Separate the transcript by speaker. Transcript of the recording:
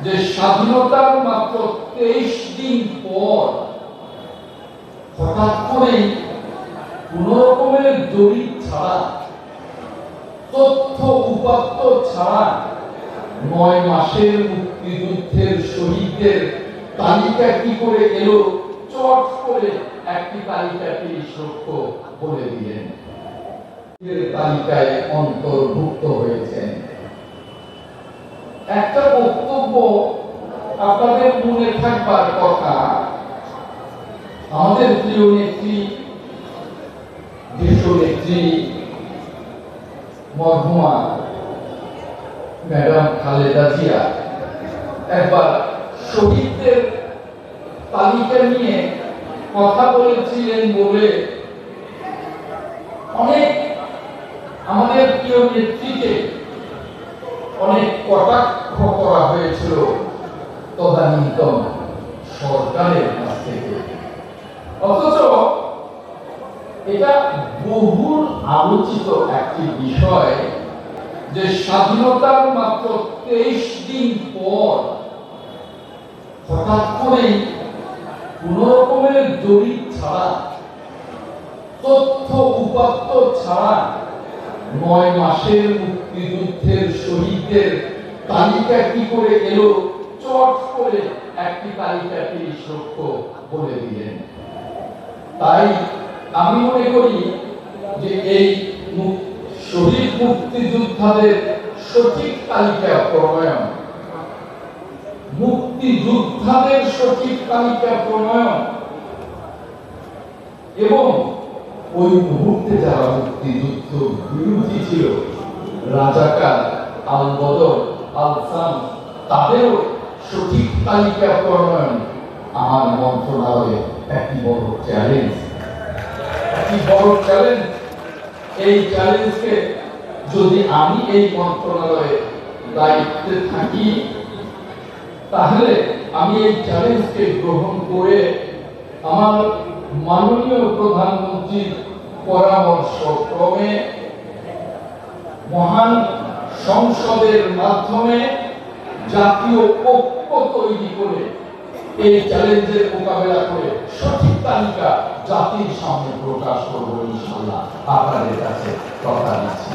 Speaker 1: যে স্বাধীনতার মাত্র 23 দিন পর হঠাৎ করেই কোন রকমের জরিপ ছাড়া, তথ্য উপাত্ত ছাড়া 9 মাসের মুক্তিযুদ্ধের শহীদদের তালিকা কি করে এলো, চট করে একটি তালিকা পেশ বলে দিলেন, তালিকায় অন্তর্ভুক্ত হয়েছেন। একটা বক্তব্য আপনাদের মনে থাকবার কথা, আমাদের প্রিয় নেত্রী, দেশনেত্রী মরহুমা ম্যাডাম খালেদা জিয়া একবার শহীদদের তালিকা নিয়ে কথা বলেছিলেন বলে অনেক আমাদের প্রিয় নেত্রীকে অনেক কটাক্ষ করা হয়েছিল তদানীন্তন সরকারের কাছ থেকে। অথচ এটা বহুল আলোচিত একটি বিষয় যে স্বাধীনতার মাত্র 23 দিন পর হঠাৎ করেই কোন রকমের জরিপ ছাড়া, তথ্য উপাত্ত ছাড়া 9 মাসের মুক্তিযুদ্ধের শহীদদের তালিকা কি করে এলো, চট করে একটি তালিকা পেশ বলে দিলেন। তাই আমি মনে করি যে এই শহীদ মুক্তিযোদ্ধাদের সঠিক তালিকা প্রণয়ন, মুক্তিযোদ্ধাদের সঠিক তালিকা প্রণয়ন এবং ওই মুহূর্তে যারা মুক্তিযুদ্ধ বিরোধী ছিল, রাজাকার, আল বদর, আল সাম, তাদেরও সঠিক তালিকা প্রণয়ন আমার মন্ত্রণালয়ে একটি বড় চ্যালেঞ্জ। এই চ্যালেঞ্জকে যদি আমি এই মন্ত্রণালয়ে দায়িত্বে থাকি, তাহলে আমি এই চ্যালেঞ্জকে গ্রহণ করে আমার মাননীয় প্রধানমন্ত্রীর পরামর্শ ক্রমে মহান সংসদের মাধ্যমে জাতীয় ঐক্য তৈরি করে এই চ্যালেঞ্জের মোকাবেলা করে সঠিক তালিকা জাতির সামনে প্রকাশ করবো ইনশাআল্লাহ। আপনাদের কাছে কথা দিচ্ছি।